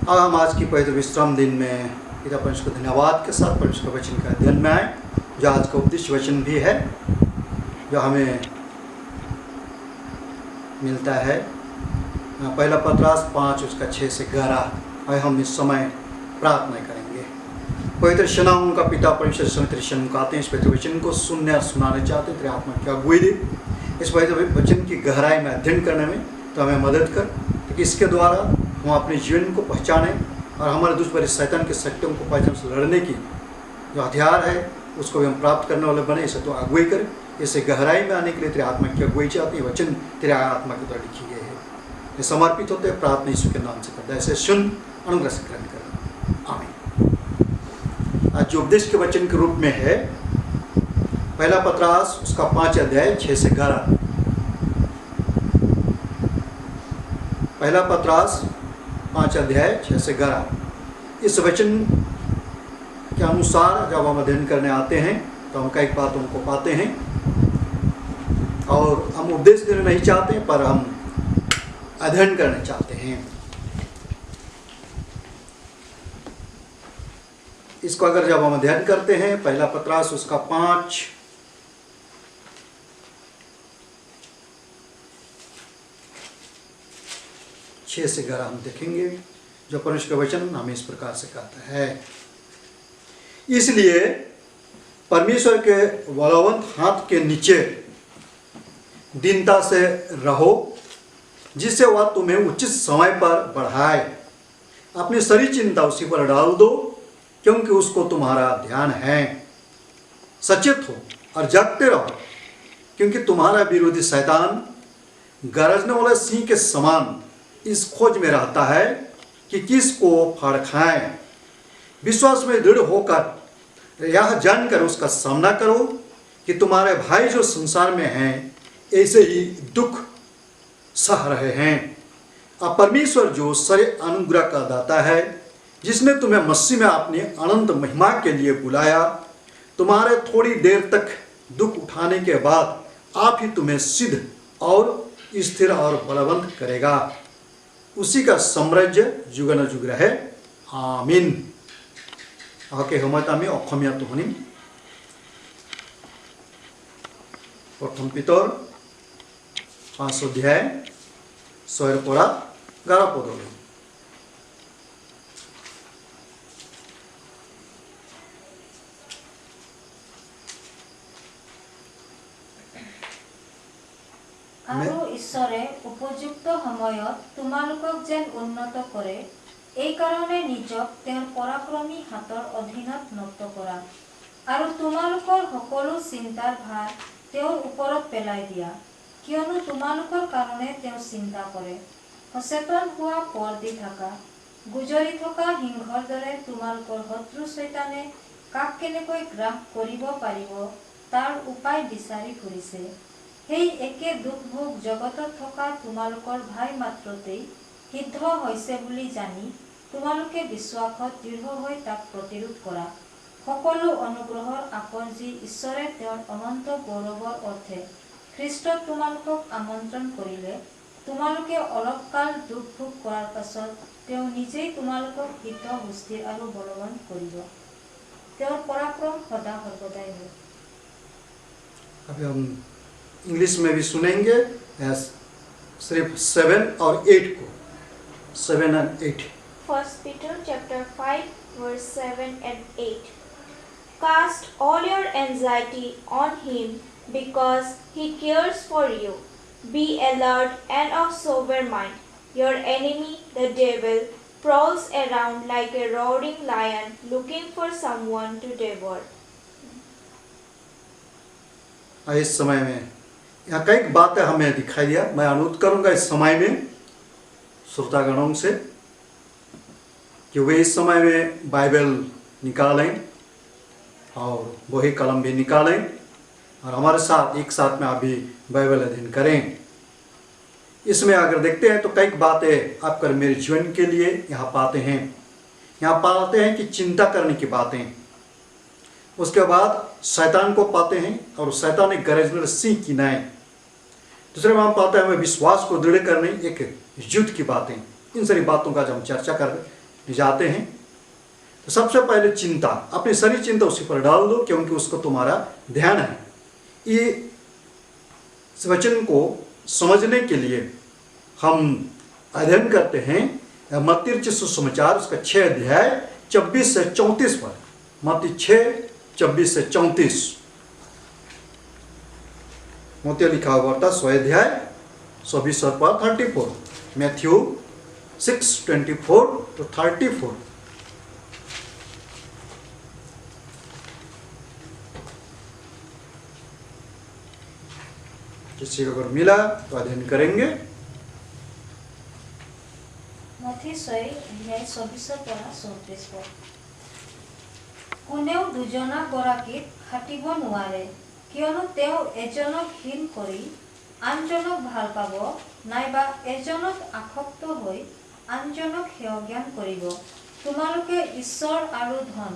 अब हम आज की पवित्र विश्राम दिन में पिता परमेश्वर को धन्यवाद के साथ परमेश्वर के वचन का अध्ययन में आए, जो आज का उपदेश वचन भी है, जो हमें मिलता है पहला पत्रास 5 उसका 6 से 11। और हम इस समय प्रार्थना करेंगे। पवित्र शनाओं का पिता परमेश्वर समित्र शनम को आते हैं, इस पवित्र वचन को सुनने और सुनाने चाहते हैं। तेरे आत्मा की अगुवाई दे, इस पवित्र वचन की गहराई में अध्ययन करने में तो हमें मदद कर, कि इसके द्वारा हम अपने जीवन को पहचानें और हमारे दुश्मन शैतान के सट्टों को पहचान से लड़ने की जो हथियार है उसको भी हम प्राप्त करने वाले बने। इसे तो अगुवाई कर, इसे गहराई में आने के लिए तेरे आत्मा की अगुवाई चाहते हैं। वचन तेरे आत्मा के द्वारा लिखी गई है, ये समर्पित होते हैं। प्रार्थना यीशु के नाम से करता है, ऐसे सुन अनुग्रह से ग्रहण करना, आमीन। आज जो उपदेश के वचन के रूप में है पहला पत्रास उसका 5 अध्याय 6 से 11। पहला पत्रास 5 अध्याय 6 से 11। इस वचन के अनुसार जब हम अध्ययन करने आते हैं तो हम कई बातों को पाते हैं, और हम उपदेश देना नहीं चाहते पर हम अध्ययन करना चाहते हैं। इसको अगर जब हम अध्ययन करते हैं पहला पत्रास उसका 5 6 से 11 हम देखेंगे, जो परमेश्वर का वचन हमें इस प्रकार से कहता है। इसलिए परमेश्वर के बलवंत हाथ के नीचे दीनता से रहो, जिससे वह तुम्हें उचित समय पर बढ़ाए। अपनी सारी चिंता उसी पर डाल दो, क्योंकि उसको तुम्हारा ध्यान है। सचेत हो और जागते रहो, क्योंकि तुम्हारा विरोधी शैतान गरजने वाले सिंह के समान इस खोज में रहता है कि किसको फाड़ खाएं। विश्वास में दृढ़ होकर यह जानकर उसका सामना करो कि तुम्हारे भाई जो संसार में हैं ऐसे ही दुख सह रहे हैं। अब परमेश्वर जो सारे अनुग्रह का दाता है, जिसने तुम्हें मसीह में अपनी अनंत महिमा के लिए बुलाया, तुम्हारे थोड़ी देर तक दुख उठाने के बाद आप ही तुम्हें सिद्ध और स्थिर और बलवंत करेगा। उसी का साम्राज्य जुगन जुग रहे, आमीन। आके हमारे में अखमिया तुहनी प्रथम पितर 5 अध्याय 6 पड़ा 11 पद। আৰু ঈশ্বৰে উপযুক্ত সময়ত তোমালোকক যেন উন্নত কৰে, এই কাৰণে নিজক তেওঁৰ পৰাক্ৰমী হাতৰ অধীনত নষ্ট কৰা, আৰু তোমালোকৰ সকলো চিন্তাৰ ভাৰ তেওঁৰ ওপৰত পেলাই দিয়া, কিয়নো তোমালোকৰ কাৰণে তেওঁ চিন্তা কৰে। সচেতন হোৱা, পৰ দি থকা, গুজৰি থকা সিংহৰ দৰে তোমালোকৰ শত্ৰু শৈতানে কাক কেনেকৈ গ্ৰাস কৰিব পাৰিব তাৰ উপায় বিচাৰি ফুৰিছে। সেই একে দুখভোগ জগতত থকা তোমালোকৰ ভাই মাত্ৰতেই সিদ্ধ হৈছে বুলি জানি তোমালোকে বিশ্বাসত দৃঢ় হৈ তাক প্ৰতিৰোধ কৰা। সকলো অনুগ্ৰহৰ আকৰ্ষি ঈশ্বৰে তেওঁৰ অনন্ত গৌৰৱৰ অৰ্থে খ্ৰীষ্টত তোমালোকক আমন্ত্ৰণ কৰিলে, তোমালোকে অলপকাল দুখ ভোগ কৰাৰ পাছত তেওঁ নিজেই তোমালোকক সিদ্ধ সুস্থিৰ আৰু বলৱান কৰিব। তেওঁৰ পৰাক্ৰম সদা সৰ্বদাই হয়। इंग्लिश में भी सुनेंगे सिर्फ 7 और 8 को, 7 and 8। 1 Peter chapter 5 verse 7 and 8. Cast all your anxiety on him because he cares for you. Be alert and of sober mind. Your enemy, the devil, prowls around like a roaring lion looking for someone to devour. इस समय में यहाँ कई बातें हमें दिखाई दिया। मैं अनुरोध करूंगा इस समय में श्रोतागणों से कि वे इस समय में बाइबल निकालें और वही कलम भी निकालें, और हमारे साथ एक साथ में अभी बाइबल अध्ययन करें। इसमें अगर देखते हैं तो कई बातें आपकर मेरे जीवन के लिए यहाँ पाते हैं। यहाँ पाते हैं कि चिंता करने की बातें, उसके बाद शैतान को पाते हैं और शैतान एक गरजने सिंह की नाई। दूसरे में हम पाते हैं हमें विश्वास को दृढ़ करने एक युद्ध की बातें। इन सारी बातों का जब हम चर्चा कर जाते हैं। तो सबसे पहले चिंता, अपनी सारी चिंता उसी पर डाल दो, क्योंकि उसको तुम्हारा ध्यान है। ये इस वचन को समझने के लिए हम अध्ययन करते हैं मत्ती रचित सुसमाचार उसका 6 अध्याय 24 से 34 पर। मत्ती 6 24 से 34 मोती लिखा हुआ था 6 अध्याय 24 पर 34। Matthew 6:24 to 34। किसी को अगर मिला तो अध्ययन करेंगे। मथी 6 अध्याय 24 পৰা 34 পদ। কোনেও দুজনা গৰাকীক খাটিব নোৱাৰে, কিয়নো তেওঁ এজনক ঘৃণ কৰি আনজনক ভাল পাব, নাইবা এজনক আসক্ত হৈ আনজনক হেয় জ্ঞান কৰিব। তোমালোকে ঈশ্বৰ আৰু ধন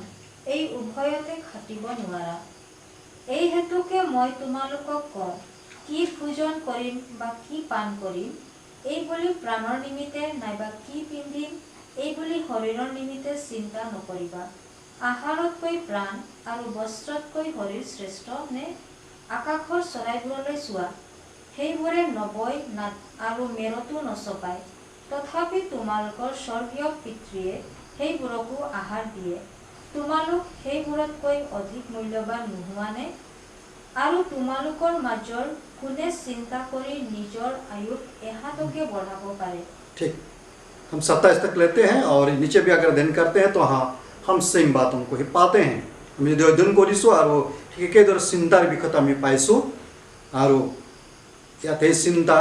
এই উভয়তে খাটিব নোৱাৰা। এই হেতুকে মই তোমালোকক কওঁ, কি ভোজন কৰিম বা কি পান কৰিম এই বুলি প্ৰাণৰ নিমিত্তে নাইবা কি পিন্ধিম এই বুলি শৰীৰৰ নিমিত্তে চিন্তা নকৰিবা। আহাৰতকৈ প্ৰাণ আৰু বস্ত্ৰতকৈ শৰীৰ শ্ৰেষ্ঠ নে? আকাশৰ চৰাইবোৰলৈ চোৱা, সেইবোৰে নবয় আৰু মেৰতো নচপায়, তথাপি তোমালোকৰ স্বৰ্গীয় পিতৃয়ে সেইবোৰকো আহাৰ দিয়ে। তোমালোক সেইবোৰতকৈ অধিক মূল্যৱান নোহোৱানে? আৰু তোমালোকৰ মাজৰ কোনে চিন্তা কৰি নিজৰ আয়ুক এহাতকে बढ़ाব পাৰে? ठीक, हम 27 तक लेते हैं और नीचे भी अगर अध्ययन करते हैं तो हाँ हम सेम बातों को ही पाते हैं। हम यदि अध्ययन करिसो और एके दर चिंतार विषय আমি পাইছো আৰু ইয়াতে চিন্তা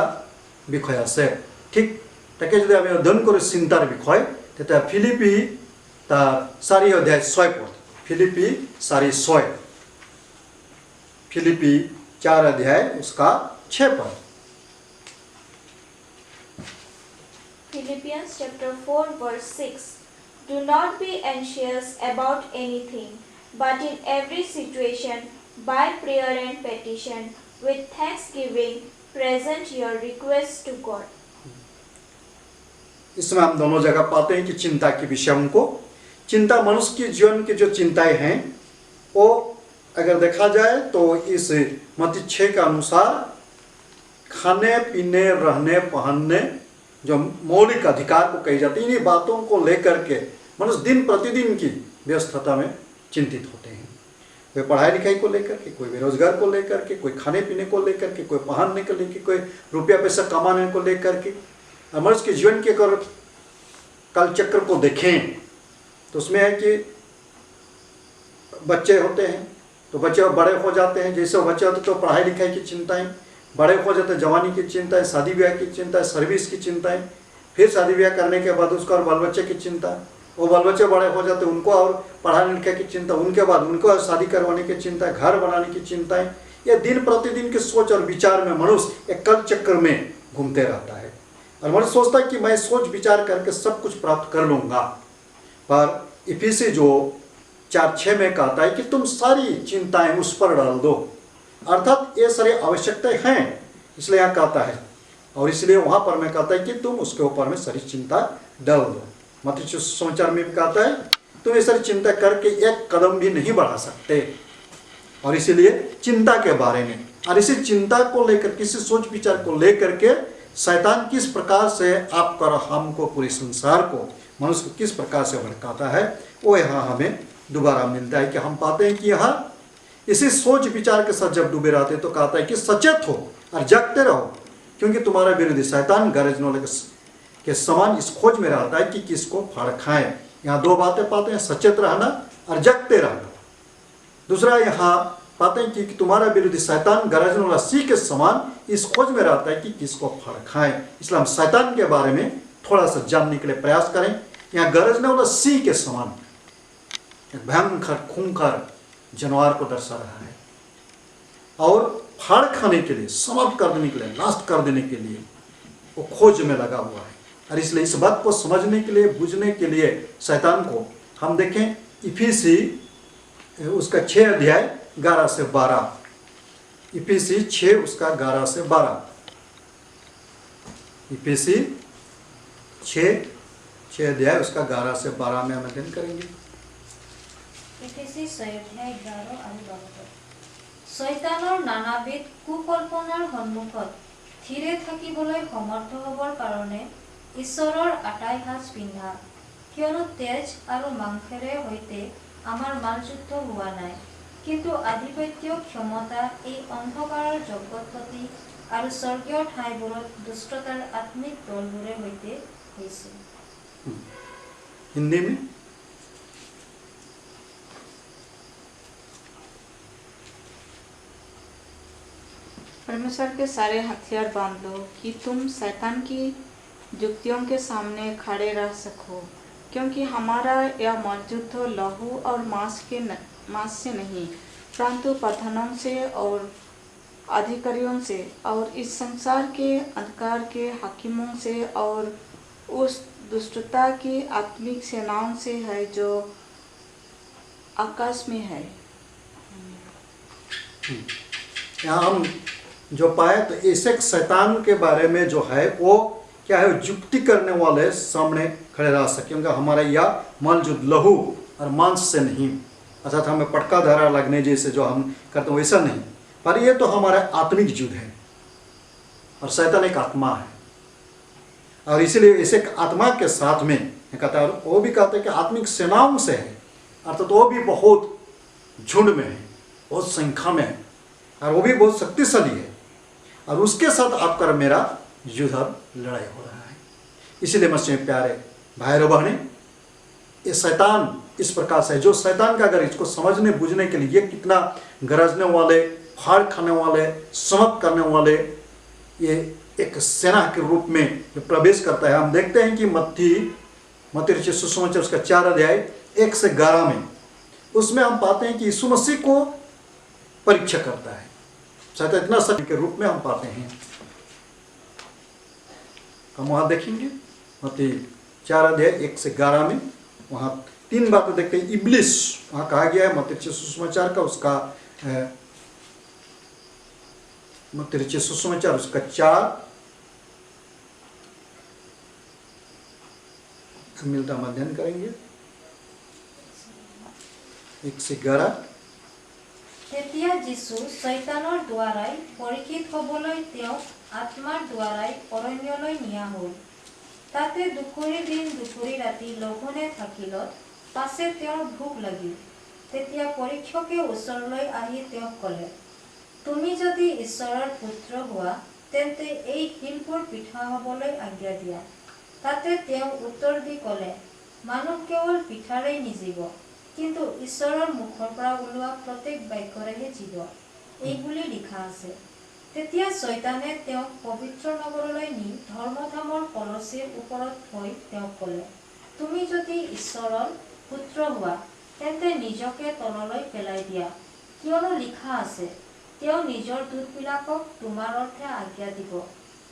বিষয় আছে। ঠিক তাকে যদি আমি অধ্যয়ন কৰো চিন্তাৰ বিষয়, তেতিয়া ফিলিপি তাৰ 4 অধ্যায় 6 পদ। ফিলিপি 4:6, फिलिपी 4 अध्याय उसका 6 पद। Philippians chapter 4 verse 6. Do not be anxious about anything, but in every situation, by prayer and petition, with thanksgiving, present your requests to God. इसमें हम दोनों जगह पाते हैं कि चिंता के विषय को, चिंता मनुष्य के जीवन के जो चिंताएं हैं वो अगर देखा जाए तो इस मत्ती 6 के अनुसार खाने पीने रहने पहनने जो मौलिक अधिकार को कही जाती है, इन्हीं बातों को लेकर के मनुष्य दिन प्रतिदिन की व्यस्तता में चिंतित होते हैं। कोई पढ़ाई लिखाई को लेकर के, कोई बेरोजगार को लेकर के, कोई खाने पीने को लेकर के, कोई पहनने को लेकर, कोई रुपया पैसा कमाने को लेकर के। मनुष्य के जीवन के अगर काल चक्र को देखें तो उसमें है कि बच्चे होते हैं तो बच्चे बड़े हो जाते हैं, जैसे बच्चे होते तो पढ़ाई लिखाई की चिंताएं, बड़े हो जाते जवानी की चिंताएं, शादी ब्याह की चिंताएं, सर्विस की चिंताएं, फिर शादी ब्याह करने के बाद उसका और बाल बच्चे की चिंता, वो बाल बच्चे बड़े हो जाते उनको और पढ़ाई लिखाई की चिंता, उनके बाद उनको और शादी करवाने की चिंता, घर बनाने की चिंताएं। ये दिन प्रतिदिन की सोच और विचार में मनुष्य एक कल चक्र में घूमते रहता है और मनुष्य सोचता है कि मैं सोच विचार करके सब कुछ प्राप्त कर लूँगा। पर इफिसी जो 4:6 में कहता है कि तुम सारी चिंताएं उस पर डाल दो, अर्थात ये सारी आवश्यकताएं हैं इसलिए यहाँ कहता है, और इसलिए वहाँ पर मैं कहता है कि तुम उसके ऊपर में सारी चिंता डाल दो। मत्ती सुसमाचार में भी कहता है तुम ये सारी चिंता करके एक कदम भी नहीं बढ़ा सकते, और इसीलिए चिंता के बारे में और इसी चिंता को लेकर किसी सोच विचार को लेकर के शैतान किस प्रकार से आपको और हमको पूरे संसार को मनुष्य को किस प्रकार से भड़काता है वो यहाँ हमें दोबारा मिलता है कि हम पाते हैं कि यहाँ इसी सोच विचार के साथ जब डूबे रहते तो कहता है कि सचेत हो और जगते रहो, क्योंकि तुम्हारा विरोधी शैतान गरजने वाले के समान इस खोज में रहता है कि किसको फाड़ खाए। यहाँ दो बातें पाते हैं, सचेत रहना और जगते रहना। दूसरा यहाँ पाते हैं कि तुम्हारा विरोधी शैतान गरजने वाला सिंह के समान इस खोज में रहता है कि किसको फाड़ खाए। इसलिए हम शैतान के बारे में थोड़ा सा जानने के लिए प्रयास करें। यहाँ गरजने वाला सिंह के समान एक भयंकर खूंखार जानवर को दर्शा रहा है और फाड़ खाने के लिए, समाप्त कर देने के लिए, नाश कर देने के लिए वो खोज में लगा हुआ है। और इसलिए इस बात को समझने के लिए, बुझने के लिए शैतान को हम देखें इफिसी उसका 6 अध्याय 11 से 12, इफिसी 6 उसका 11 से 12, इफिसी 6 6 अध्याय उसका 11 से 12 में हम अध्ययन करेंगे। এফেসি 6 অধ্যায় 11 আৰু 12। শয়তানৰ নানাবিধ কুকল্পনাৰ সন্মুখত থিৰে থাকিবলৈ সমৰ্থ হ'বৰ কাৰণে ঈশ্বৰৰ আটাই সাজ পিন্ধা, কিয়নো তেজ আৰু মাংসেৰে সৈতে আমাৰ মালযুদ্ধ হোৱা নাই, কিন্তু আধিপত্য ক্ষমতা এই অন্ধকাৰৰ জগতপতি আৰু স্বৰ্গীয় ঠাইবোৰত দুষ্টতাৰ আত্মিক দলবোৰে সৈতে হৈছে। हिंदी में परमेश्वर के सारे हथियार बांध लो कि तुम शैतान की युक्तियों के सामने खड़े रह सको, क्योंकि हमारा यह मौजूद लहू और मांस से नहीं, परंतु प्रधानों से और अधिकारियों से और इस संसार के अंधकार के हाकिमों से और उस दुष्टता की आत्मिक सेनाओं से है जो आकाश में है। यहाँ हम जो पाए तो ऐसे शैतान के बारे में जो है वो क्या है, युक्ति करने वाले सामने खड़े रह सके, क्योंकि हमारा यह मलजुद लहू और मांस से नहीं, अर्थात हमें पटका धारा लगने जैसे जो हम करते हैं वैसा नहीं, पर ये तो हमारा आत्मिक युद्ध है और शैतान एक आत्मा है, और इसीलिए इसे आत्मा के साथ में कहता है, वो भी कहते हैं कि आत्मिक सेनाओं से है, अर्थात वो भी बहुत झुंड में है, बहुत संख्या में है, और वो भी बहुत शक्तिशाली है, और उसके साथ आपका मेरा युद्ध और लड़ाई हो रहा है। इसीलिए मसीह प्यारे भाई और बहनें, ये शैतान इस प्रकार से है, जो शैतान का अगर इसको समझने बुझने के लिए ये कितना गरजने वाले, फाड़ खाने वाले, समाप्त करने वाले ये एक सेना के रूप में प्रवेश करता है। हम देखते हैं कि मत्ती रचित सुसमाचार उसका 4 अध्याय 1 से 11 में, उसमें हम पाते हैं कि यीशु मसीह को परीक्षा करता है, शायद इतना सत्य के रूप में हम पाते हैं। हम वहाँ देखेंगे मत्ती 4 अध्याय 1 से 11 में, वहाँ 3 बातें देखते हैं। इब्लिस वहाँ कहा गया है मत्ती रचित सुसमाचार का, उसका मत्ती रचित सुसमाचार उसका 4 मिलता हम अध्ययन करेंगे 1 से 11। তেতিয়া যীশু শয়তানৰ দ্বাৰাই পৰীক্ষিত হ'বলৈ তেওঁক আত্মাৰ দ্বাৰাই অৰণ্যলৈ নিয়া হ'ল। তাতে দুপৰীয়া দিন দুপৰীয়া ৰাতি লঘোণে থাকিলত, পাছে তেওঁৰ ভোক লাগিল। তেতিয়া পৰীক্ষকে ওচৰলৈ আহি তেওঁক ক'লে, তুমি যদি ঈশ্বৰৰ পুত্ৰ হোৱা, তেন্তে এই শিলবোৰ পিঠা হ'বলৈ আজ্ঞা দিয়া। তাতে তেওঁ উত্তৰ দি ক'লে, মানুহ কেৱল পিঠাৰেই নিজিব, কিন্তু ঈশ্বৰৰ মুখৰ পৰা ওলোৱা প্ৰত্যেক বাক্যৰেহে জীৱ, এইবুলি লিখা আছে। তেতিয়া শয়তানে তেওঁক পবিত্ৰ নগৰলৈ নি ধৰ্মধামৰ কলচীৰ ওপৰত থৈ তেওঁক ক'লে, তুমি যদি ঈশ্বৰৰ পুত্ৰ হোৱা, তেন্তে নিজকে তললৈ পেলাই দিয়া, কিয়নো লিখা আছে, তেওঁ নিজৰ দূতবিলাকক তোমাৰ অৰ্থে আজ্ঞা দিব,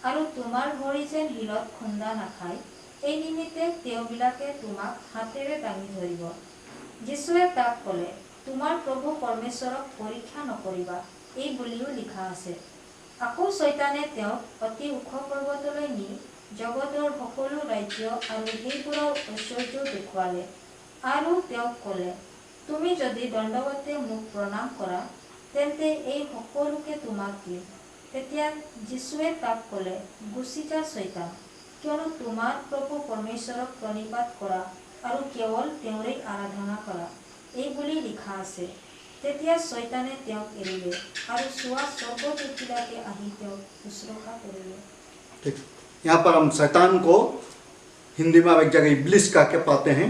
আৰু তোমাৰ ভৰি যেন শিলত খুন্দা নাখায়, এই নিমিত্তে তেওঁবিলাকে তোমাক হাতেৰে দাঙি ধৰিব। যীশুৱে তাক ক'লে, তোমাৰ প্ৰভু পৰমেশ্বৰক পৰীক্ষা নকৰিবা, এই বুলিও লিখা আছে। আকৌ শয়তানে তেওঁক অতি ওখ পৰ্বতলৈ নি জগতৰ সকলো ৰাজ্য আৰু সেইবোৰৰ ঐশ্বৰ্য দেখুৱালে, আৰু তেওঁক ক'লে, তুমি যদি দণ্ডৱতে মোক প্ৰণাম কৰা, তেন্তে এই সকলোকে তোমাক দিম। তেতিয়া যীশুৱে তাক ক'লে, গুচি যা শয়তান, কিয়নো তোমাৰ প্ৰভু পৰমেশ্বৰক প্ৰণিপাত কৰা আৰু কেৱল তেওঁৰে আৰাধনা কৰা, এই বুলি লিখা আছে। তেতিয়া শয়তানে তেওঁক এৰিলে, আৰু চোৱা স্বৰ্গদূতবিলাকে আহি তেওঁক শুশ্ৰূষা কৰিলে। ठीक, यहाँ पर हम शैतान को हिंदी में एक जगह इब्लिस कह के पाते हैं,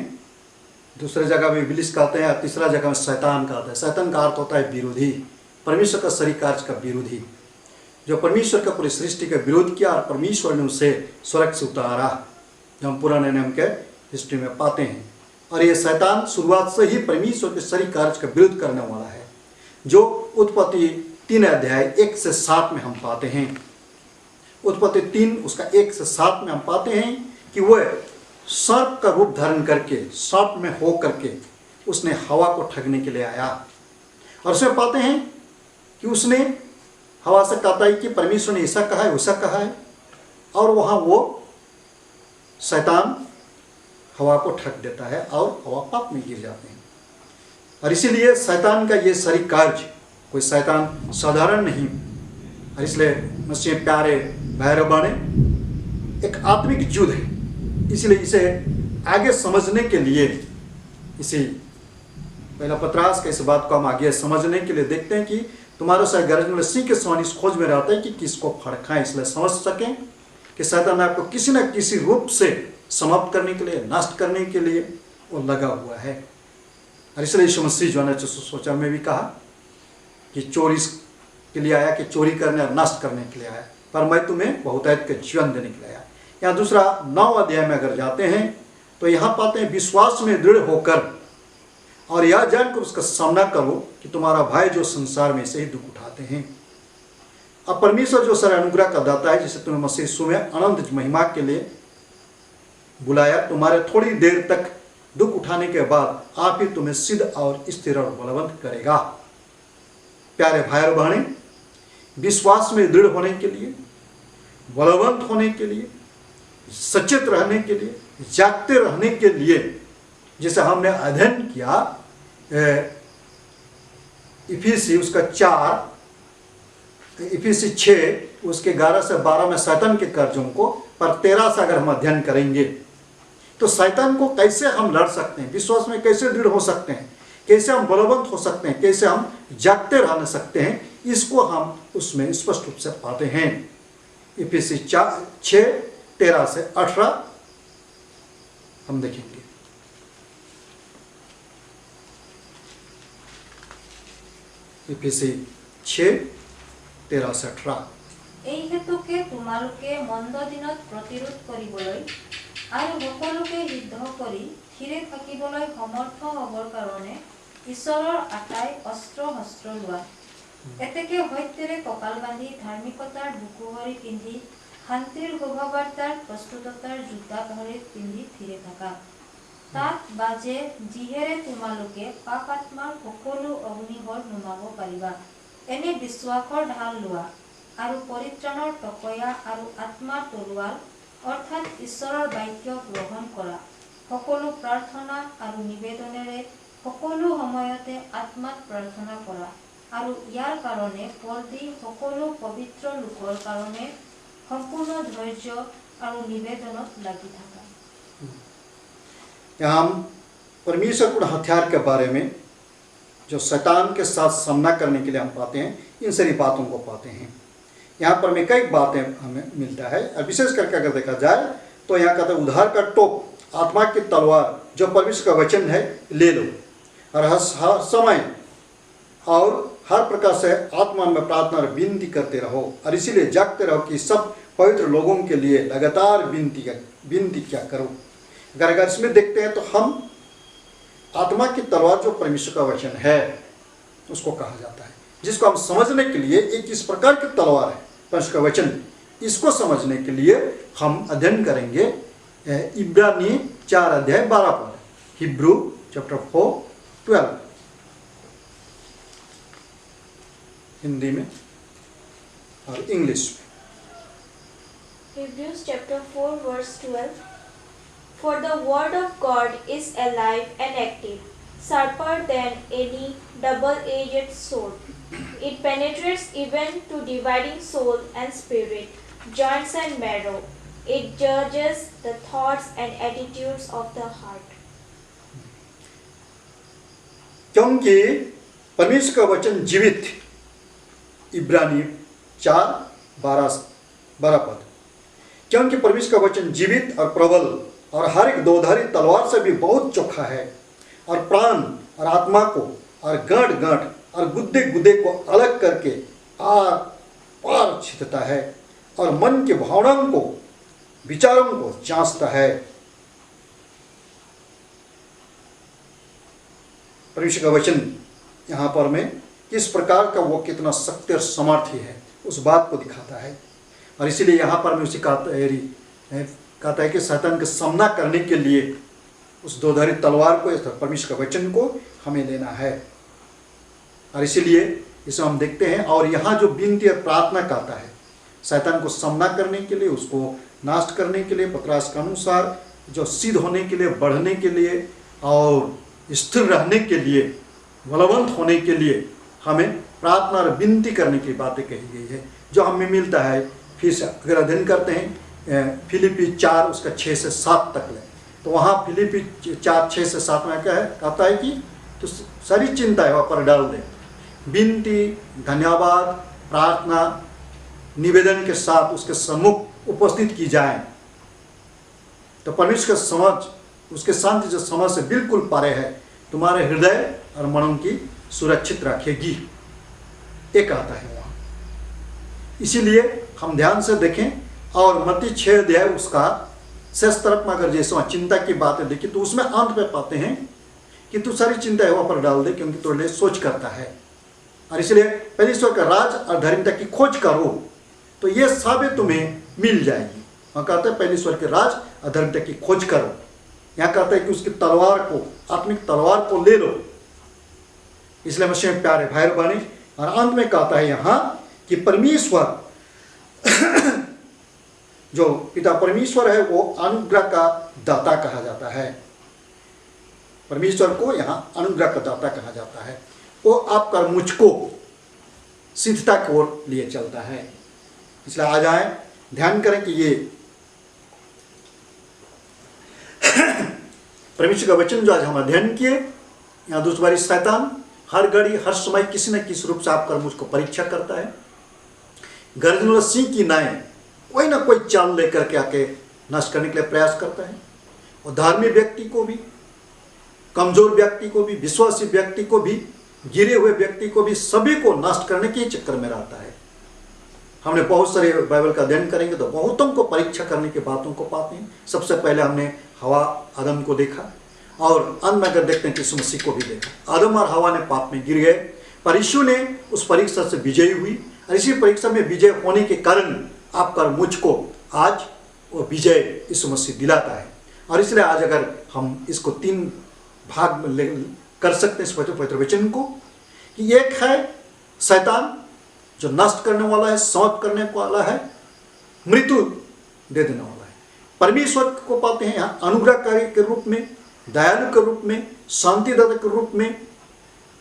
दूसरे जगह भी इब्लिस कहते हैं, और तीसरा जगह में शैतान कहते हैं। शैतान का अर्थ होता है विरोधी, परमेश्वर का शरीर कार्य का विरोधी, जो परमेश्वर का पूरी सृष्टि का विरोध किया और परमेश्वर ने उसे स्वर्ग से उतारा, जो हम पुराने नियम के हिस्ट्री में पाते हैं। और ये शैतान शुरुआत से ही परमेश्वर के शरीर कार्य का विरोध करने वाला है, जो उत्पत्ति 3 अध्याय 1 से 7 में हम पाते हैं। उत्पत्ति 3 उसका 1 से 7 में हम पाते हैं कि वह सर्प का रूप धारण करके, सर्प में हो करके उसने हवा को ठगने के लिए आया, और उसमें पाते हैं कि उसने हवा से कहता है कि परमेश्वर ने ऐसा कहा है, वैसा कहा है, और वहाँ वो शैतान हवा को ठग देता है और हवा पाप में गिर जाते हैं। और इसीलिए शैतान का ये सारी कार्य, कोई शैतान साधारण नहीं। और इसलिए मसीह प्यारे भाई बहने, एक आत्मिक युद्ध है। इसलिए इसे आगे समझने के लिए, इसी पहला पत्रास के इस बात को हम आगे समझने के लिए देखते हैं कि तुम्हारा सा गरजने सिंह के समान इस खोज में रहता है कि किसको फड़काएं, इसलिए समझ सकें कि शैतान आपको किसी न किसी रूप से समाप्त करने के लिए, नष्ट करने के लिए वो लगा हुआ है। और इसलिए यीशु मसीह जो है सुसमाचार में भी कहा कि चोरी के लिए आया, कि चोरी करने और नष्ट करने के लिए आया, पर मैं तुम्हें बहुतायत का जीवन देने के लिए आया। यहाँ दूसरा 9 अध्याय में अगर जाते हैं तो यहाँ पाते हैं, विश्वास में दृढ़ होकर और यह जानकर उसका सामना करो कि तुम्हारा भाई जो संसार में से ही दुख उठाते हैं। अब परमेश्वर जो सारे अनुग्रह का दाता है, जिसे तुम्हें मसीह यीशु में अनंत महिमा के लिए बुलाया, तुम्हारे थोड़ी देर तक दुख उठाने के बाद आप ही तुम्हें सिद्ध और स्थिर और बलवंत करेगा। प्यारे भाई और बहनें, विश्वास में दृढ़ होने के लिए, बलवंत होने के लिए, सचेत रहने के लिए, जागते रहने के लिए, जैसे हमने अध्ययन किया इफिसी उसका 4, इफिसी 6 उसके 11 से 12 में शैतान के कार्यों को, पर 13 से अगर हम अध्ययन करेंगे तो शैतान को कैसे हम लड़ सकते हैं, विश्वास में कैसे दृढ़ हो सकते हैं, कैसे हम बलवंत हो सकते हैं, कैसे हम जागते रह सकते हैं, इसको हम उसमें स्पष्ट रूप से पाते हैं। इफिसी 6 13 से 18 हम देखेंगे। इफिसी 6 13 से 18। এই হেতুকে তোমালোকে মন্দ দিনত প্ৰতিৰোধ কৰিবলৈ আৰু সকলোকে সিদ্ধ কৰি থিৰে থাকিবলৈ সমৰ্থ হ'বৰ কাৰণে ঈশ্বৰৰ আটাই অস্ত্ৰ শস্ত্ৰ লোৱা। এতেকে সত্যেৰে কঁকাল বান্ধি ধাৰ্মিকতাৰ বুকুভৰি পিন্ধি শান্তিৰ শুভবাৰ্তাৰ প্ৰস্তুততাৰ জোতা ধৰি পিন্ধি থিৰে থাকা। তাত বাজে যিহেৰে তোমালোকে পাপ আত্মাৰ সকলো অগ্নিবৰ নুমাব পাৰিবা। এনে বিশ্বাসৰ ঢাল লোৱা আৰু পৰিত্ৰাণৰ টকয়া আৰু আত্মাৰ তৰোৱাল অৰ্থাৎ ঈশ্বৰৰ বাক্য গ্ৰহণ কৰা। সকলো প্ৰাৰ্থনা আৰু নিবেদনেৰে সকলো সময়তে আত্মাত প্ৰাৰ্থনা কৰা আৰু ইয়াৰ কাৰণে বল দি সকলো পবিত্ৰ লোকৰ কাৰণে সম্পূर्ण ধৈৰ্য আৰু নিবেদনত লাগি থাকা। यहाँ हम परमेश्वरपूर्ण हथियार के बारे में जो शैतान के साथ सामना करने के लिए हम पाते हैं, इन सारी बातों को पाते हैं। यहाँ पर में कई बातें हमें मिलता है, और विशेष करके अगर देखा जाए तो यहाँ कहते हैं उद्धार का टोप, आत्मा की तलवार जो परमेश्वर का वचन है ले लो, और हर समय और हर प्रकार से आत्मा में प्रार्थना और विनती करते रहो, और इसीलिए जागते रहो कि सब पवित्र लोगों के लिए लगातार विनती क्या करो। अगर इसमें देखते हैं तो हम आत्मा की तलवार जो परमेश्वर का वचन है उसको कहा जाता है, जिसको हम समझने के लिए एक इस प्रकार की तलवार है परमेश्वर का वचन। इसको समझने के लिए हम अध्ययन करेंगे इब्रानी 4 अध्याय 12 पद, हिब्रू चैप्टर 4:12 हिंदी में और इंग्लिश में। Hebrews chapter 4 verse 12. For the word of God is alive and active, sharper than any double-edged sword. It penetrates even to dividing soul and spirit, joints and marrow. It judges the thoughts and attitudes of the heart. क्योंकि परमेश्वर का वचन जीवित, इब्रानी 4:12 पद। क्योंकि परमेश्वर का वचन जीवित और प्रबल और हर एक दोधारी तलवार से भी बहुत चोखा है, और प्राण और आत्मा को और गांठ गांठ और गुद्दे गुद्दे को अलग करके आर पार छिदता है, और मन के भावनाओं को विचारों को जांचता है। परमेश्वर का वचन यहाँ पर में किस प्रकार का वो कितना सत्य और सामर्थ्य है उस बात को दिखाता है। और इसीलिए यहाँ पर मैं उसी कहता है कि शैतान का सामना करने के लिए उस दोधारी तलवार को, परमेश्वर का वचन को हमें लेना है। और इसीलिए इसे हम देखते हैं, और यहाँ जो विनती और प्रार्थना कहता है शैतान को सामना करने के लिए, उसको नाश करने के लिए, पत्रास के अनुसार जो सिद्ध होने के लिए, बढ़ने के लिए और स्थिर रहने के लिए, बलवंत होने के लिए हमें प्रार्थना और विनती करने की बातें कही गई है, जो हमें मिलता है। फिर से अगर अध्ययन करते हैं फिलिपी 4 उसका 6 से 7 तक ले, तो वहाँ फिलिपी 4 6 से 7 में क्या है, कहता है कि तो सारी चिंता है वहाँ पर डाल दें, विनती, धन्यवाद, प्रार्थना, निवेदन के साथ उसके सम्मुख उपस्थित की जाए, तो परमेश्वर का समझ, उसके शांति जो समझ से बिल्कुल परे है, तुम्हारे हृदय और मनों की सुरक्षित रखेगी, एक आता है वहाँ। इसीलिए हम ध्यान से देखें और मत्ती 6 अध्याय उसका शेष तरफ में अगर जैसे वहाँ चिंता की बातें देखें तो उसमें अंत में पाते हैं कि तू सारी चिंता वहाँ पर डाल दे, क्योंकि तेरे लिए सोच करता है। और इसलिए पहले ईश्वर का राज और धार्मिकता की खोज करो तो ये सब तुम्हें मिल जाएगी। वहाँ कहते हैं पहले ईश्वर के राज और धार्मिकता की खोज करो। यहाँ कहता है कि उसकी तलवार को, आत्मिक तलवार को ले लो। इसलिए मसीह में प्यारे भाई बने। और अंत में कहता है यहाँ कि परमेश्वर जो पिता परमेश्वर है वो अनुग्रह का दाता कहा जाता है। परमेश्वर को यहाँ अनुग्रह का दाता कहा जाता है। वो आपका मुझको सिद्धता की ओर लिए चलता है। इसलिए आ जाए, ध्यान करें कि ये परमेश्वर का वचन जो आज हम अध्ययन किए, यहाँ दूसरी शैतान हर घड़ी हर समय किसी न किसी रूप से आपका मुझको परीक्षा करता है। गर्दन वाला सिंह की नाय कोई ना कोई चाल लेकर के आके नष्ट करने के लिए प्रयास करता है। और धार्मिक व्यक्ति को भी, कमजोर व्यक्ति को भी, विश्वासी व्यक्ति को भी, गिरे हुए व्यक्ति को भी, सभी को नष्ट करने के चक्कर में रहता है। हमने बहुत सारे बाइबल का अध्ययन करेंगे तो बहुतों को परीक्षा करने की बातों को पाते हैं। सबसे पहले हमने हवा आदम को देखा और अंत में अगर देखते हैं यीशु मसीह को भी देखा। आदम और हवा ने पाप में गिर गए, पर यीशु ने उस परीक्षा से विजयी हुई और इसी परीक्षा में विजय होने के कारण आपका मुझको आज वो विजय यीशु मसीह दिलाता है। और इसलिए आज अगर हम इसको 3 भाग में कर सकते हैं इस पवित्र वचन को, कि एक है शैतान जो नष्ट करने वाला है, समाप्त करने वाला है, मृत्यु दे देने वाला है। परमेश्वर को पाते हैं यहाँ अनुग्रहकारी के रूप में, दयालु के रूप में, शांतिदाता के रूप में,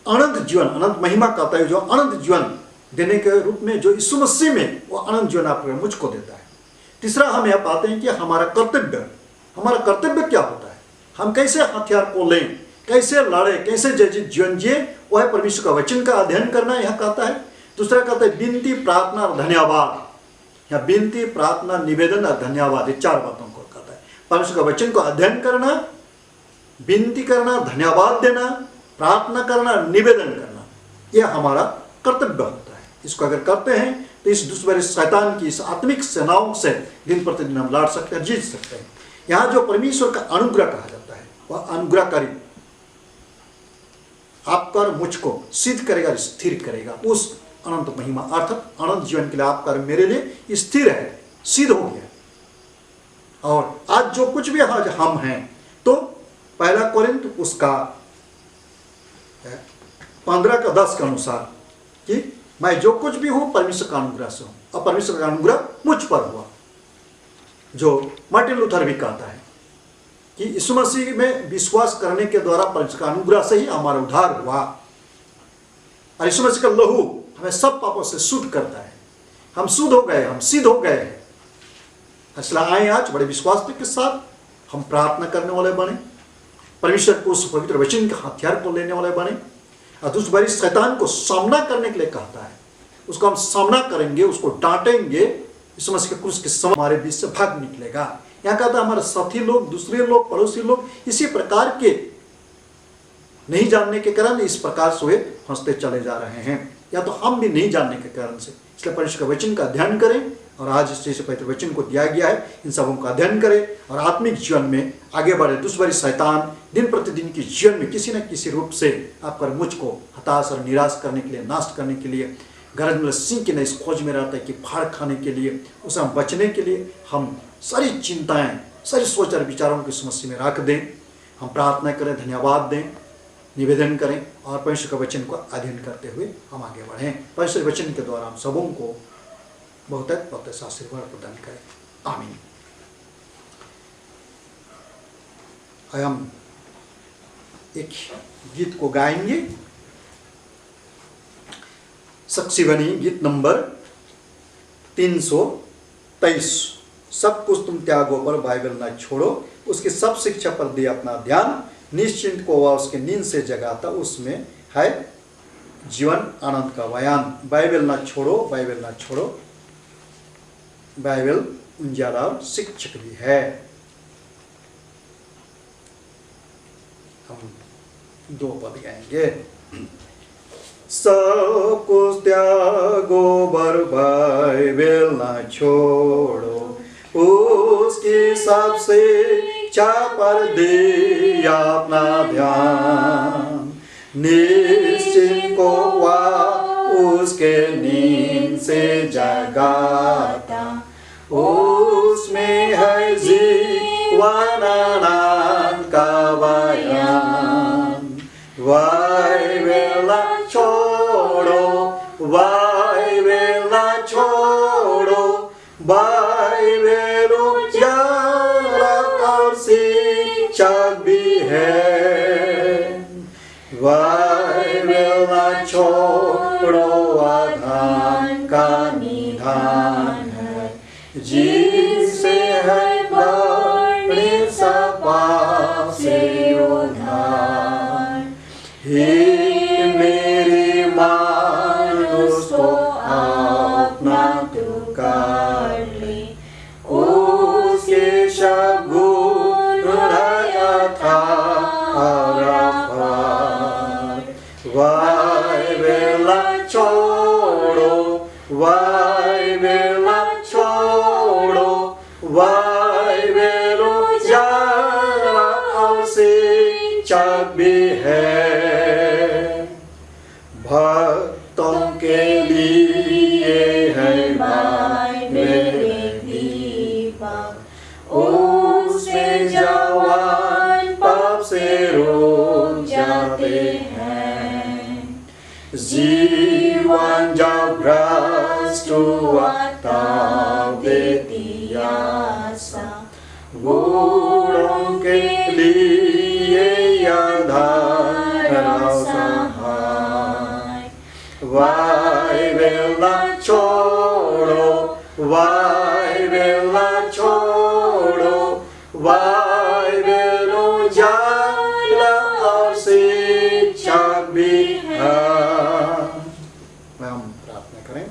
अनंत जीवन, अनंत महिमा कहता है, जो अनंत जीवन देने के रूप में, जो यीशु मसीह में वो अनंत जीवन आपको मुझको देता है। तीसरा हम यह पाते हैं कि हमारा कर्तव्य क्या होता है, हम कैसे हथियार को लें, कैसे लड़े, कैसे जीवन जिए, वह है परमेश्वर का वचन का अध्ययन करना यहाँ कहता है। दूसरा कहता है विनती, प्रार्थना और धन्यवाद। यहाँ विनती, प्रार्थना, निवेदन और धन्यवाद, ये 4 बातों को कहता है। परमेश्वर का वचन को अध्ययन करना, विनती करना, धन्यवाद देना, प्रार्थना करना, निवेदन करना, यह हमारा कर्तव्य होता है। इसको अगर करते हैं तो इस दुश्मन शैतान की इस आत्मिक सेनाओं से दिन प्रतिदिन हम लड़ सकते हैं, जीत सकते हैं। यहाँ जो परमेश्वर का अनुग्रह कहा जाता है वह अनुग्रहकारी आपका और मुझको सिद्ध करेगा, स्थिर करेगा उस अनंत महिमा, अर्थात अनंत जीवन के लिए आपका मेरे लिए स्थिर है, सिद्ध हो गया। और आज जो कुछ भी आज हम हैं, तो 1 कोरिन्थ उसका 15:10 के अनुसार कि मैं जो कुछ भी हूं परमेश्वर का अनुग्रह से हूं, और परमेश्वर का अनुग्रह मुझ पर हुआ। जो मार्टिन लूथर भी कहता है कि यीशु मसीह में विश्वास करने के द्वारा परमेश्वर का अनुग्रह से ही हमारा उद्धार हुआ, और यीशु मसीह का लहू हमें सब पापों से शुद्ध करता है। हम शुद्ध हो गए, हम सिद्ध हो गए हैं। इसलिए आए आज बड़े विश्वास के साथ हम प्रार्थना करने वाले बने, परमेश्वर को उस पवित्र वचन के हथियार को लेने वाले बने, और दूसरी शैतान को सामना करने के लिए कहता है। उसको हम सामना करेंगे, उसको डांटेंगे, यीशु मसीह के क्रूस के समय हमारे बीच से भाग निकलेगा। यहाँ कहता है हमारे साथी लोग, दूसरे लोग, पड़ोसी लोग इसी प्रकार के नहीं जानने के कारण इस प्रकार से वे फंसते चले जा रहे हैं, या तो हम भी नहीं जानने के कारण से। इसलिए परमेश्वर के वचन का अध्ययन करें, और आज जैसे पवित्र वचन को दिया गया है इन सबों का अध्ययन करें और आत्मिक जीवन में आगे बढ़े। दूसरी शैतान दिन प्रतिदिन के जीवन में किसी न किसी रूप से आपका मुझको हताश और निराश करने के लिए, नाश करने के लिए, गरज में सिंह की इस खोज में रहता है कि फाड़ खाने के लिए, उसे हम बचने के लिए हम सारी चिंताएं, सारी सोच और विचारों की समस्या में रख दें। हम प्रार्थना करें, धन्यवाद दें, निवेदन करें, और परमेश्वर के वचन को अध्ययन करते हुए हम आगे बढ़ें। परमेश्वर के वचन के द्वारा हम सबों को बहुत आशीर्वाद प्रदान करें। आमीन। हम एक गीत को गाएंगे। साक्षी बनी गीत नंबर 323। सब कुछ तुम त्यागो पर बाइबल ना छोड़ो, उसकी सब शिक्षा पर दिया अपना ध्यान, निश्चिंत को वह उसके नींद से जगाता, उसमें है जीवन आनंद का बयान। बाइबल ना छोड़ो, बाइबल ना छोड़ो, बाइबल उजाला और शिक्षक भी है। हम 2 पद गाएंगे। सब कुछ त्यागो पर बाइबल ना छोड़ो, उसकी सब शिक्षा पर दिया अपना ध्यान, निश्चिंत को वह उसके नींद से जगाता, उसमें है जीवन आनंद का बयान। बाइबल ना छोड़ो, बाइबल ना छोड़ो, बाइबल उजाला और शिक्षक भी है। बाइबल ना छोड़ो, आधान का निधान है, जिससे है बड़े सब पाप से उद्धार। हे मेरी मान उसको अपना तू कर ले, उसके सब गुण था और अपार। बाइबल ना छोड़ो, बाइबल ना छोड़ो, बाइबल उजाला और शिक्षक भी है। भक्तों के लिए है बाइबल दीपक, उसमें जवान पाप से रुक जाते हैं। जीवन जब भ्रष्ट हुआ तब देती आशा, बूढ़ों के लिए आधार सहाय। बाइबल ना छोड़ो, बाइबल ना छोड़ो, बाइबल उजाला और शिक्षक भी है। हम प्रार्थना करें।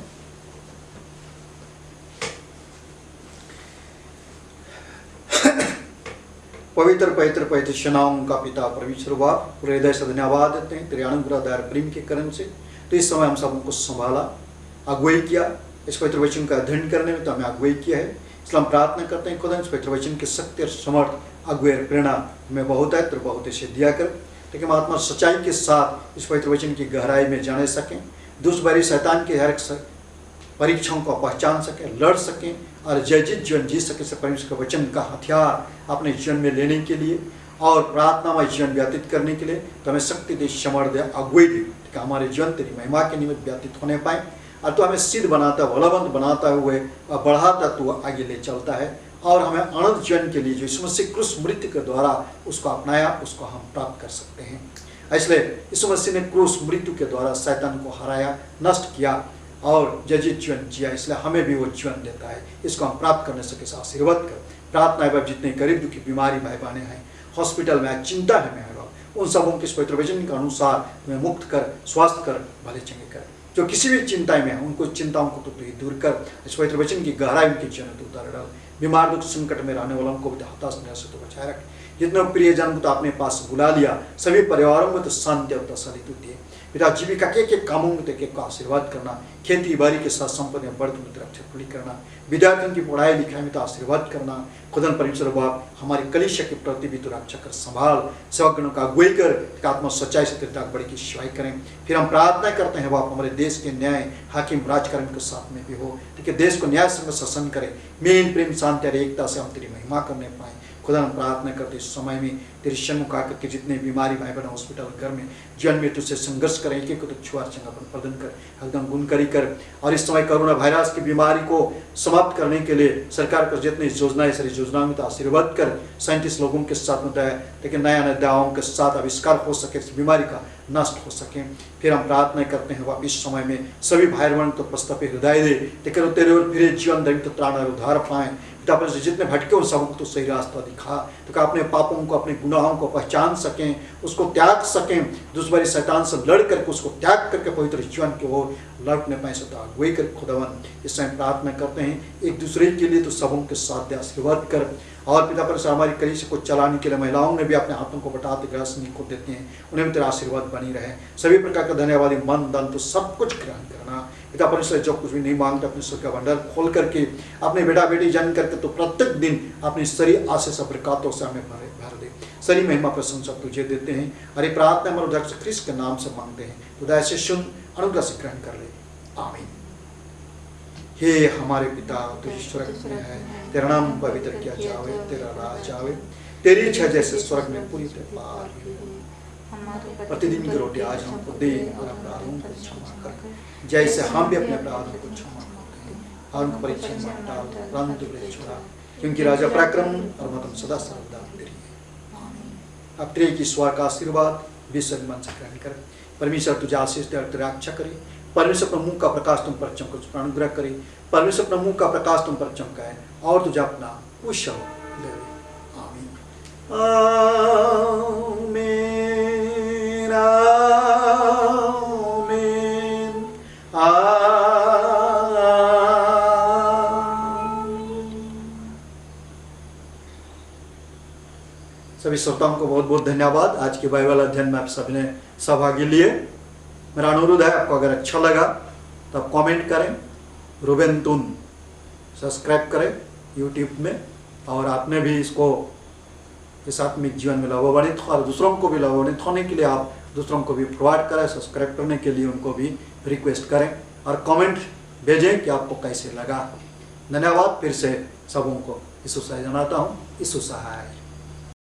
पवित्र पवित्र पवित्र सेनाओं का पिता परमेश्वर बाप, पूरे हृदय से धन्यवाद देते हैं तेरे अनुग्रह दया प्रेम के कारण से। तो इस समय हम सबको संभाला, अगुवाई किया, इस पवित्र वचन का अध्ययन करने में तो हमें अगुवाई किया है। इसलिए हम प्रार्थना करते हैं खुदा इस पवित्र वचन के शक्ति और समर्थ अगुवाई और प्रेरणा हमें बहुत है, तो बहुत ऐसे दिया कर, ताकि हम आत्मा सच्चाई के साथ इस पवित्र वचन की गहराई में जाने सकें, दुष्टभरी शैतान के हर एक परीक्षाओं को पहचान सकें, लड़ सकें और जय जीत जीवन जी सके। से परमेश्वर के वचन का हथियार अपने जीवन में लेने के लिए और प्रार्थना में जीवन व्यतीत करने के लिए तो हमें शक्ति दे, समर्थ दे, अगुवाई दे, कि हमारे जीवन तेरी महिमा के निमित्त व्यतीत होने पाए। और तो हमें सिद्ध बनाता, बलवंत बनाता हुए और बढ़ाता तू आगे ले चलता है, और हमें अनंत जीवन के लिए जो यीशु मसीह क्रूस मृत्यु के द्वारा उसको अपनाया, उसको हम प्राप्त कर सकते हैं। इसलिए यीशु मसीह ने क्रूस मृत्यु के द्वारा शैतान को हराया, नष्ट किया और जजित जीवन जिया, इसलिए हमें भी वो जीवन देता है। इसको हम प्राप्त करने सके से आशीर्वाद कर। प्रार्थना है जितने गरीब दुखी बीमारी भाई बहने हैं, हॉस्पिटल में चिंता है में उन सबों के पवित्र वचन के अनुसार तुम्हें मुक्त कर, स्वस्थ कर, भले चंगे कर। जो किसी भी चिंता में है उनको चिंताओं को तो दूर कर, इस पवित्र वचन की गहराई उनके जीवन में उतार डाल। बीमार दुख संकट में रहने वालों को भी हताश निराश से तो बचाए रख। जितने प्रिय जन को तो अपने पास बुला लिया, सभी परिवारों में तो शांति और तसल्ली तो दिए। पिता जीविका के कामों में तो को आशीर्वाद करना, खेती बाड़ी के साथ संपत्ति में बढ़त में रक्षा पूरी करना, विद्यार्थियों की पढ़ाई लिखाई में तो आशीर्वाद करना। खुदन परमेश्वर बाप हमारी कलीसिया के प्रति भी तो रक्षा कर, संभाल, सेवकगणों का अगुवाई कर, आत्मा सच्चाई से तेरे बड़ी की सेवाई करें। फिर हम प्रार्थना करते हैं बाप हमारे देश के न्याय हाकिम राजकारण के साथ में भी हो, ठीक है, देश को न्याय संग शासन करे, मेन प्रेम शांति और एकता से हम तेरी महिमा करने पाए। खुदा हम प्रार्थना करते इस समय में तेरे सन्मुख आकर के जितने बीमारी भाई बहन हॉस्पिटल घर में जीवन में तुझसे संघर्ष करें एक को तो छुआ चंगापन प्रदान कर एकदम गुण करी कर। और इस समय कोरोना वायरस की बीमारी को समाप्त करने के लिए सरकार का जितनी योजना है सारी योजनाओं में तो आशीर्वाद कर। साइंटिस्ट लोगों के साथ में लेकिन नया नया दवाओं के साथ आविष्कार हो सके, इस बीमारी का नष्ट हो सके। फिर हम प्रार्थना करते हैं वापिस इस समय में सभी भाई बहन तो प्रस्ताव पे हृदय दे लेकिन तेरे और फिर जीवन धर्म तो त्राण और उद्धार पाएं। पिता परमेश्वर जितने भटके उन सबको तो सही रास्ता दिखा, तो अपने पापों को अपने गुनाहों को पहचान सकें, उसको त्याग सकें, दुश्मनी शैतान से लड़ करके उसको त्याग करके पवित्र जीवन की ओर लौटने पाए। सदा अगुवाई कर खुदावन इस समय प्रार्थना करते हैं एक दूसरे के लिए तो सबों के साथ दे आशीर्वाद कर। और पिता परमेश्वर हमारी कलीसिया को चलाने के लिए महिलाओं ने भी अपने हाथों को बढ़ाते ग्रहणी को देते हैं, उन्हें भी तेरा आशीर्वाद बनी रहे। सभी प्रकार का धन्यवादी मन धन तो सब कुछ ग्रहण करना। पिता परमेश्वर जो कुछ भी नहीं मांगते अपने स्वर्ग का भंडार खोल करके अपने बेटा बेटी जन्म करके तो प्रत्येक दिन अपनी सारी आशीष और बरकतों से हमें भर दे। सारी महिमा प्रशंसा तुझे देते हैं। अरे प्रार्थना हमारे उद्धारक ख्रिस्त के नाम से मांगते हैं, खुदा से सुन अनुग्रह से ग्रहण कर ले, आमीन। हे हमारे पिता तू स्वर्ग में है, तेरा नाम पवित्र किया जावे, तेरा राज आवे, तेरी इच्छा जैसे स्वर्ग में पूरी तरह। प्रतिदिन की रोटी आज हमको दे और अपराधों को क्षमा कर जैसे हम भी अपने अपराधों को क्षमा करते हैं, और उनको परीक्षा में डाल परंतु बुरे छोड़ा, क्योंकि राजा पराक्रम और मतम सदा सर्वदा तेरी है। अब तेरे की स्वर का आशीर्वाद विश्व मन से ग्रहण कर। परमेश्वर तुझे आशीष दे और तेरा रक्षा करे। परमेश्वर अपना मुंह का प्रकाश तुम पर चमके, अनुग्रह करे। परमेश्वर अपना मुंह का प्रकाश तुम पर चमकाए और तुझे अपना कुशल दे। आमीन आमीन आमीन सभी श्रोताओं को बहुत बहुत धन्यवाद। आज के बाइबल अध्ययन में आप सभी ने सहभागी लिए। मेरा अनुरोध है आपको अगर अच्छा लगा तो आप कमेंट करें, रूबेन तुन सब्सक्राइब करें यूट्यूब में, और आपने भी इसको इस आत्मिक जीवन में लाभान्वित हो और दूसरों को भी लाभान्वित होने के लिए आप दूसरों को भी फॉरवर्ड करें, सब्सक्राइब करने के लिए उनको भी रिक्वेस्ट करें और कमेंट भेजें कि आपको कैसे लगा। धन्यवाद। फिर से सबों को यीशु सहाय जनाता हूँ। यीशु सहाय।